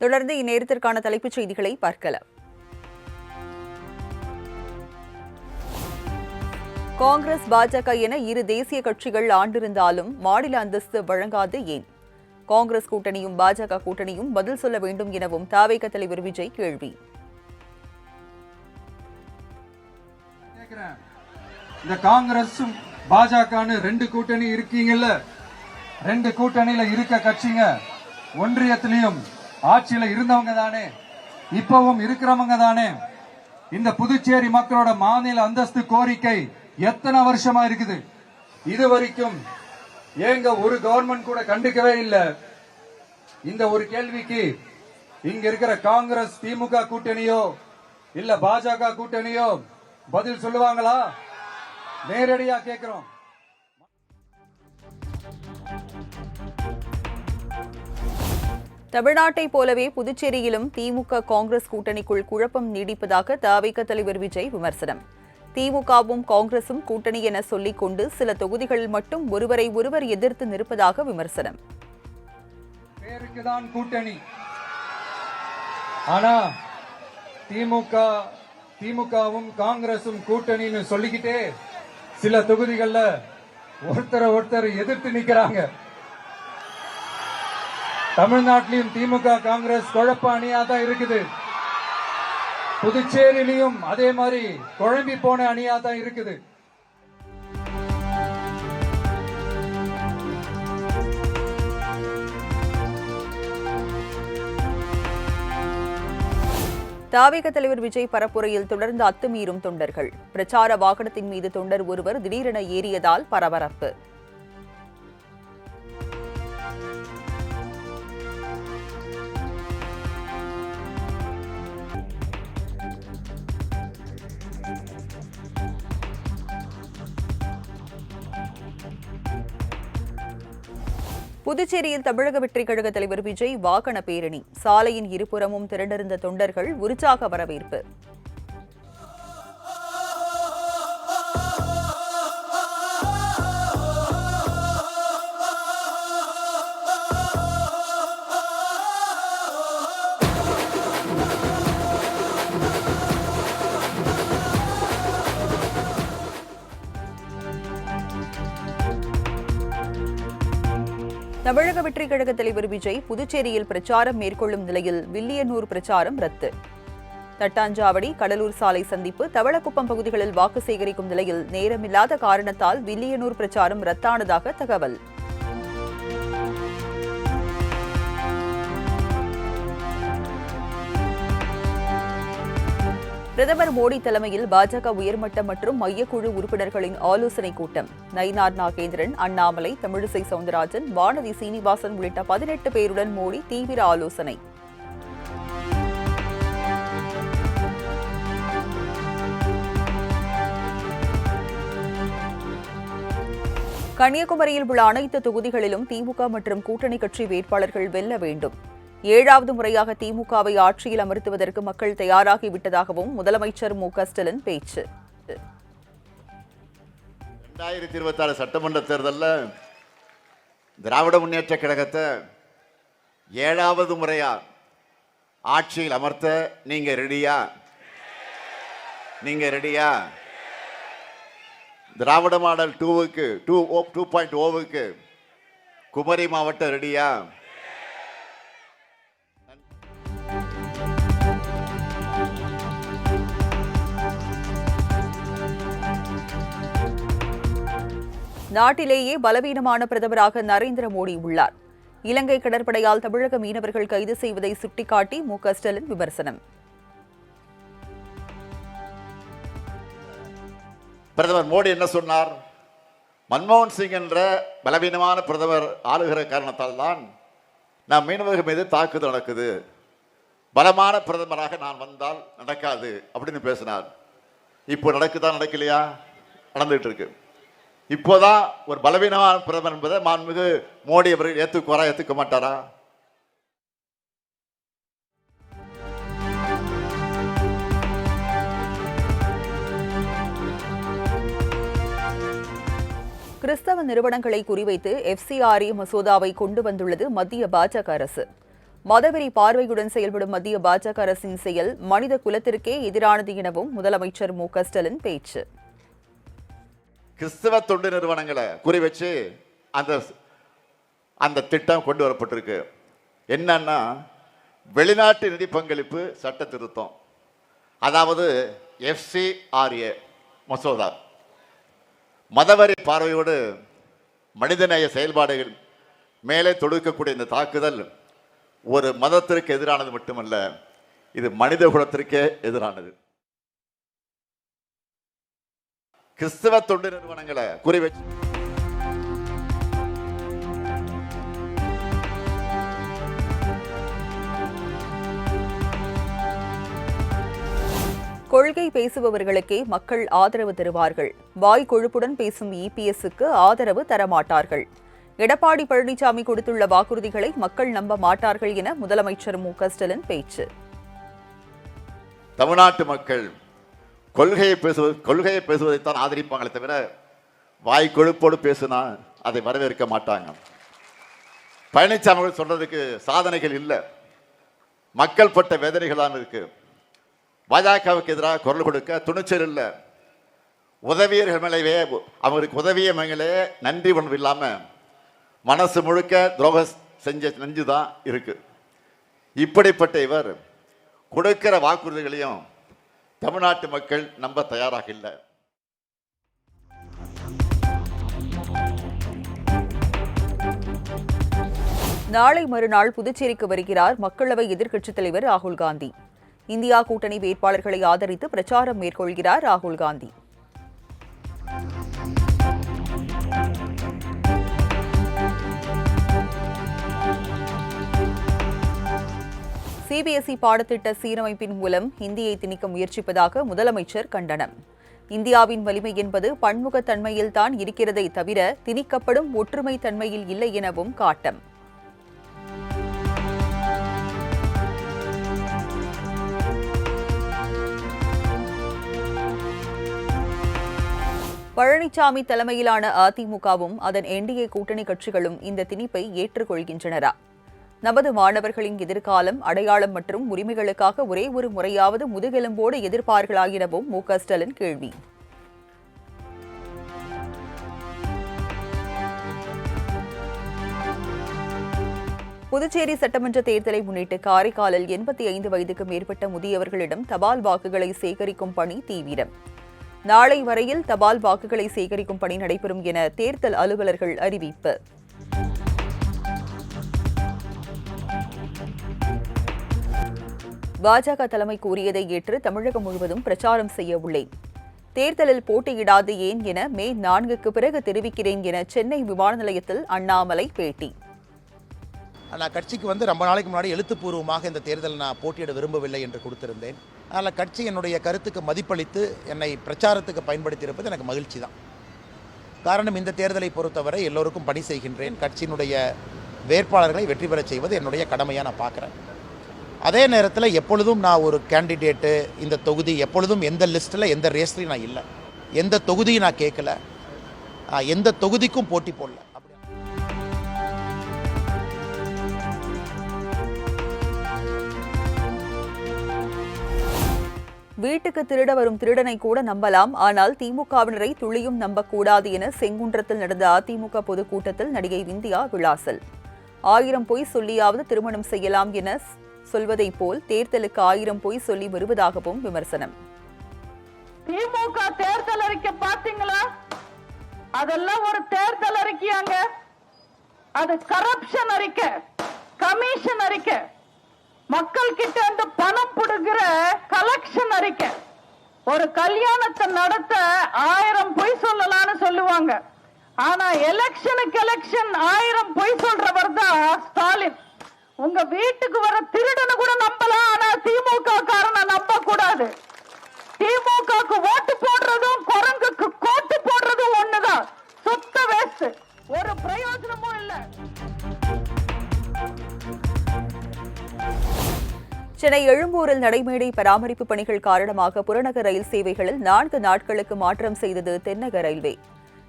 தொடர்ந்து இந்நேரத்திற்கான தலைப்புச் செய்திகளை பார்க்கலாம். காங்கிரஸ், பாஜக என இரு தேசிய கட்சிகள் ஆண்டிருந்தாலும் மாநில அந்தஸ்து வழங்காது ஏன்? காங்கிரஸ் கூட்டணியும் பாஜக கூட்டணியும் பதில் சொல்ல வேண்டும் எனவும் தவிக தலைவர் விஜய் கேள்வி. இந்த காங்கிரஸும் பாஜகன்னு ரெண்டு கூட்டணி இருக்கீங்கல்ல, ரெண்டு கூட்டணியில இருக்க கட்சிங்க ஒன்றியத்திலையும் ஆட்சியில இருந்தவங்க தானே, இப்பவும் இருக்கிறவங்க தானே. இந்த புதுச்சேரி மக்களோட மாநில அந்தஸ்து கோரிக்கை எத்தனை வருஷமா இருக்குது? இது வரைக்கும் ஏங்க ஒரு கவர்மெண்ட் கூட கண்டுக்கவே இல்லை. இந்த ஒரு கேள்விக்கு இங்க இருக்கிற காங்கிரஸ் திமுக கூட்டணியோ இல்ல பாஜக கூட்டணியோ பதில் சொல்லுவாங்களா? நேரடியா கேட்கிறோம். தமிழ்நாட்டை போலவே புதுச்சேரியிலும் திமுக காங்கிரஸ் கூட்டணிக்குள் குழப்பம் நீடிப்பதாக தவிக தலைவர் விஜய் விமர்சனம். திமுகவும் காங்கிரசும் கூட்டணி என சொல்லிக் கொண்டு சில தொகுதிகளில் மட்டும் ஒருவரை ஒருவர் எதிர்த்து நிற்பதாக விமர்சனம். பேருக்குதான் கூட்டணி, ஆனா திமுகவும் காங்கிரசும் கூட்டணின்னு சொல்லிக்கிட்டே சில தொகுதிகள்ல ஒருத்தர் எதிர்த்து நிக்கிறாங்க. தமிழ்நாட்டிலும் திமுக காங்கிரஸ் குழப்ப அணியா தான் இருக்குது. புதுச்சேரியிலும் அதே மாதிரி குழம்பி போன அணியா தான் இருக்குது. தவிக தலைவர் விஜய் பரப்புரையில் தொடர்ந்து அத்துமீறும் தொண்டர்கள். பிரச்சார வாகனத்தின் மீது தொண்டர் ஒருவர் திடீரென ஏறியதால் பரபரப்பு. புதுச்சேரியில் தமிழக வெற்றிக் கழக தலைவர் விஜய் வாகன பேரணி. சாலையின் இருபுறமும் திரண்டிருந்த தொண்டர்கள் உற்சாக வரவேற்பு. தமிழக வெற்றிக் கழக தலைவர் விஜய் புதுச்சேரியில் பிரச்சாரம் மேற்கொள்ளும் நிலையில் வில்லியனூர் பிரச்சாரம் ரத்து. தட்டாஞ்சாவடி, கடலூர் சாலை சந்திப்பு, தவளக்குப்பம் பகுதிகளில் வாக்கு சேகரிக்கும் நிலையில் நேரமில்லாத காரணத்தால் வில்லியனூர் பிரச்சாரம் ரத்தானதாக தகவல். பிரதமர் மோடி தலைமையில் பாஜக உயர்மட்ட மற்றும் மையக்குழு உறுப்பினர்களின் ஆலோசனைக் கூட்டம். நயினார் நாகேந்திரன், அண்ணாமலை, தமிழிசை சவுந்தரராஜன், வானதி சீனிவாசன் உள்ளிட்ட 18 பேருடன் மோடி தீவிர ஆலோசனை. கன்னியாகுமரியில் உள்ள அனைத்து தொகுதிகளிலும் திமுக மற்றும் கூட்டணி கட்சி வேட்பாளர்கள் வெல்ல வேண்டும். 7வது முறையாக திமுகவை ஆட்சியில் அமர்த்துவதற்கு மக்கள் தயாராகிவிட்டதாகவும் முதலமைச்சர் மு.க.ஸ்டாலின் பேச்சு. 2026 சட்டமன்ற தேர்தலில் திராவிட முன்னேற்ற கழகத்தை 7வது முறையா ஆட்சியில் அமர்த்த நீங்க ரெடியா? திராவிட மாடல் 2.0க்கு குமரி மாவட்டம் ரெடியா? நாட்டிலேயே பலவீனமான பிரதமராக நரேந்திர மோடி உள்ளார். இலங்கை கடற்படையால் தமிழக மீனவர்கள் கைது செய்வதை சுட்டிக்காட்டி மு.க.ஸ்டாலின் விமர்சனம். பிரதமர் மோடி என்ன சொன்னார்? மன்மோகன் சிங் என்ற பலவீனமான பிரதமர் ஆளுகிற காரணத்தால் தான் நாம் மீனவர்கள் மீது தாக்குதல் நடக்குது, பலமான பிரதமராக நான் வந்தால் நடக்காது அப்படின்னு பேசினார். இப்போ நடக்கலையா? நடந்துட்டு இருக்கு. இப்போதான் ஒரு பலவீனமான பிரதமர் என்பதை மாண்புமிகு மோடி அவர்கள் ஏத்துக்க மாட்டாரா? கிறிஸ்தவ நிறுவனங்களை குறிவைத்து FCRA மசோதாவை கொண்டு வந்துள்ளது மத்திய பாஜக அரசு. மதவெறி பார்வையுடன் செயல்படும் மத்திய பாஜக அரசின் செயல் மனித குலத்திற்கே எதிரானது எனவும் முதலமைச்சர் மு.க.ஸ்டாலின் பேச்சு. கிறிஸ்தவ தொண்டு நிறுவனங்களை குறி வச்சு அந்த திட்டம் கொண்டு வரப்பட்டிருக்கு. என்னன்னா, வெளிநாட்டு நிதி பங்களிப்பு சட்ட திருத்தம், அதாவது FCRA மசோதா. மதவெறி பார்வையோடு மனிதநேய செயல்பாடுகள் மேலே தொடுக்கக்கூடிய இந்த தாக்குதல் ஒரு மதத்திற்கு எதிரானது மட்டுமல்ல, இது மனித குலத்திற்கே எதிரானது. கிறிஸ்தவ தொண்டு நிறுவனங்களை குறி வச்சு கொள்கை பேசுபவர்களுக்கே மக்கள் ஆதரவு தருவார்கள். வாய் கொழுப்புடன் பேசும் EPSக்கு ஆதரவு தரமாட்டார்கள். எடப்பாடி பழனிசாமி கொடுத்துள்ள வாக்குறுதிகளை மக்கள் நம்ப மாட்டார்கள் என முதலமைச்சர் மு.க.ஸ்டாலின் பேச்சு. தமிழ்நாட்டு மக்கள் கொள்கையை பேசுவதைத்தான் ஆதரிப்பாங்களே தவிர வாய் கொழுப்போடு பேசுனா அதை வரவேற்க மாட்டாங்க. பழனிசாமி சொல்றதுக்கு சாதனைகள் இல்லை, மக்கள் பட்ட வேதனைகள் தான் இருக்கு. பாஜகவுக்கு எதிராக குரல் கொடுக்க துணிச்சல் இல்லை. உதவியர்கள் மேலே அவருக்கு உதவிய மேலே நன்றி உணர்வு இல்லாம மனசு முழுக்க துரோகம் செஞ்ச நெஞ்சுதான் இருக்கு. இப்படிப்பட்ட இவர் கொடுக்கிற வாக்குறுதிகளையும் தமிழ்நாட்டு மக்கள் நம்ப தயாராக இல்லை. நாளை மறுநாள் புதுச்சேரிக்கு வருகிறார் மக்களவை எதிர்க்கட்சித் தலைவர் ராகுல் காந்தி. இந்தியா கூட்டணி வேட்பாளர்களை ஆதரித்து பிரச்சாரம் மேற்கொள்கிறார் ராகுல் காந்தி. CBSE பாடத்திட்ட சீரமைப்பின் மூலம் ஹிந்தியை திணிக்க முயற்சிப்பதாக முதலமைச்சர் கண்டனம். இந்தியாவின் வலிமை என்பது பன்முகத்தன்மையில்தான் இருக்கிறதை தவிர திணிக்கப்படும் ஒற்றுமை தன்மையில் இல்லை எனவும் காட்டம். பழனிசாமி தலைமையிலான அதிமுகவும் அதன் NDA கூட்டணி கட்சிகளும் இந்த திணிப்பை ஏற்றுக்கொள்கின்றனரா? நமது மாணவர்களின் எதிர்காலம், அடையாளம் மற்றும் உரிமைகளுக்காக ஒரே ஒரு முறையாவது முதுகெலும்போடு எதிர்ப்பார்களா எனவும் மு.க.ஸ்டாலின் கேள்வி. புதுச்சேரி சட்டமன்ற தேர்தலை முன்னிட்டு காரைக்காலில் 85 வயதுக்கு மேற்பட்ட முதியவர்களிடம் தபால் வாக்குகளை சேகரிக்கும் பணி தீவிரம். நாளை வரையில் தபால் வாக்குகளை சேகரிக்கும் பணி நடைபெறும் என தேர்தல் அலுவலர்கள் அறிவிப்பு. பாஜக தலைமை கூறியதை ஏற்று தமிழகம் முழுவதும் பிரச்சாரம் செய்ய உள்ளேன். தேர்தலில் போட்டியிடாது ஏன் என மே 4க்கு பிறகு தெரிவிக்கிறேன் என சென்னை விமான நிலையத்தில் அண்ணாமலை பேட்டி. நான் கட்சிக்கு ரொம்ப நாளைக்கு முன்னாடி எழுத்துப்பூர்வமாக இந்த தேர்தலில் நான் போட்டியிட விரும்பவில்லை என்று கொடுத்திருந்தேன். அதனால் கட்சி என்னுடைய கருத்துக்கு மதிப்பளித்து என்னை பிரச்சாரத்துக்கு பயன்படுத்தியிருப்பது எனக்கு மகிழ்ச்சி தான். காரணம், இந்த தேர்தலை பொறுத்தவரை எல்லோருக்கும் பணி செய்கின்றேன். கட்சியினுடைய வேட்பாளர்களை வெற்றி பெறச் செய்வது என்னுடைய கடமையாக நான் பார்க்குறேன். அதே நேரத்தில் எப்பொழுதும் நான் ஒரு கேண்டிடேட்டு, இந்த தொகுதி எப்பொழுதும் எந்த லிஸ்ட்டில் எந்த ரேஸ்லையும் நான் இல்லை, எந்த தொகுதியும் நான் கேட்கல, எந்த தொகுதிக்கும் போட்டி போடல. வீட்டுக்கு திருட வரும் திருடனை கூட நம்பலாம், ஆனால் திமுகவினரை துளியும் நம்பக்கூடாது என செங்குன்றத்தில் நடந்த அதிமுக பொதுக்கூட்டத்தில் நடிகை விந்தியா விளாசல். 1000 பொய் சொல்லியாவது திருமணம் செய்யலாம் என சொல்வதைப் போல் தேர்தலுக்கு 1000 பொய் சொல்லி வருவதாகவும் விமர்சனம். திமுக தேர்தல் அறிக்கை பாத்தீங்களா? அதெல்லாம் ஒரு தேர்தல் அறிக்கையாங்க. அது கரப்ஷன் அறிக்கை, கமிஷன் அறிக்கை, மக்கள் கிட்ட இருந்து பணம் புடுகிற கலெக்ஷன் அறிக்கை. ஒரு கல்யாணத்தை நடத்த 1000 பொய் சொல்லலாம்னு சொல்லுவாங்க. ஆனா எலெக்ஷனுக்கு எலெக்ஷன் 1000 பொய் சொல்றவர் தான் ஸ்டாலின். உங்க வீட்டுக்கு வர திருடனை கூட நம்பலாம், ஆனா திமுக காரனை நம்ப கூடாது. திமுகக்கு ஓட்டு போடுறதும் குரங்குக்கு கோட்டு போடுறதும் ஒண்ணுதான். சுத்த வேஸ்ட், ஒரு பிரயோஜனமும் இல்லை. சென்னை எழும்பூரில் நடைமேடை பராமரிப்பு பணிகள் காரணமாக புறநகர் ரயில் சேவைகளில் 4 நாட்களுக்கு மாற்றம் செய்தது தென்னக ரயில்வே.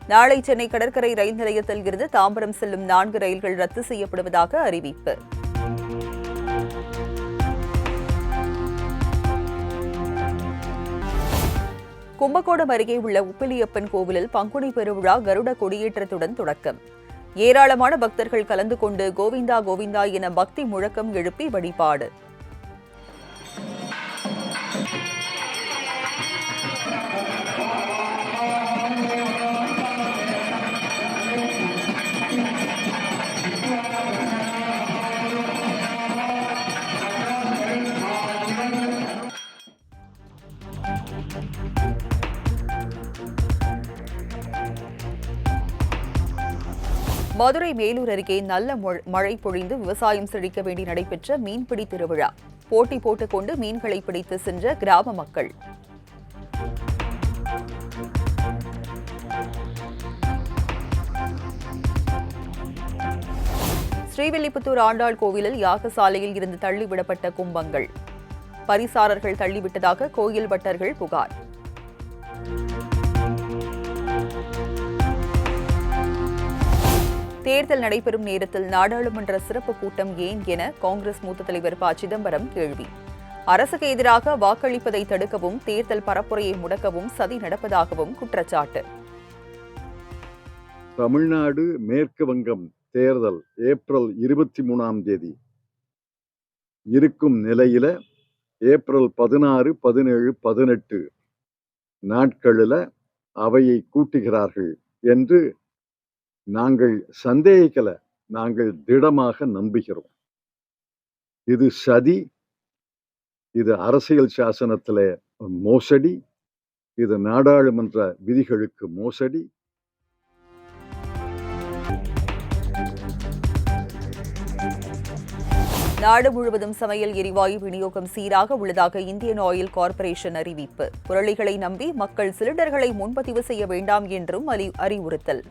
நாளை சென்னை கடற்கரை ரயில் நிலையத்தில் இருந்து தாம்பரம் செல்லும் 4 ரயில்கள் ரத்து செய்யப்படுவதாக அறிவிப்பு. கும்பகோணம் அருகே உள்ள உப்பிலியப்பன் கோவிலில் பங்குனி பெருவிழா கருட கொடியேற்றத்துடன் தொடக்கம். ஏராளமான பக்தர்கள் கலந்து கொண்டு கோவிந்தா கோவிந்தா என பக்தி முழக்கம் எழுப்பி வழிபாடு. மதுரை மேலூர் அருகே நல்ல மழை பொழிந்து விவசாயம் செழிக்க வேண்டி நடைபெற்ற மீன்பிடி திருவிழா. போட்டி போட்டுக் கொண்டு மீன்களை பிடித்து சென்ற கிராம மக்கள். ஸ்ரீவில்லிபுத்தூர் ஆண்டாள் கோவிலில் யாகசாலையில் இருந்து தள்ளிவிடப்பட்ட கும்பங்கள். பரிசாரர்கள் தள்ளிவிட்டதாக கோயில் பட்டர்கள் புகார். தேர்தல் நடைபெறும் நேரத்தில் நாடாளுமன்ற சிறப்பு கூட்டம் ஏன் என காங்கிரஸ் மூத்த தலைவர் ப. சிதம்பரம் கேள்வி. அரசுக்கு எதிராக வாக்களிப்பதை தடுக்கவும் தேர்தல் பரப்புரையை முடக்கவும் சதி நடப்பதாகவும் குற்றச்சாட்டு. தமிழ்நாடு மேற்கு வங்கம் தேர்தல் ஏப்ரல் 23ஆம் தேதி இருக்கும் நிலையில ஏப்ரல் 16, 17, 18 நாட்களில் அவையை கூட்டுகிறார்கள் என்று நாங்கள் சந்தேகிக்கல, நாங்கள் திடமாக நம்புகிறோம். இது சதி, இது அரசியல் சாசனத்தில் மோசடி, இது நாடாளுமன்ற விதிகளுக்கு மோசடி. நாடு முழுவதும் சமையல் எரிவாயு விநியோகம் சீராக உள்ளதாக இந்தியன் ஆயில் கார்ப்பரேஷன் அறிவிப்பு. புரளிகளை நம்பி மக்கள் சிலிண்டர்களை முன்பதிவு செய்ய வேண்டாம் என்றும் அறிவுறுத்தல்.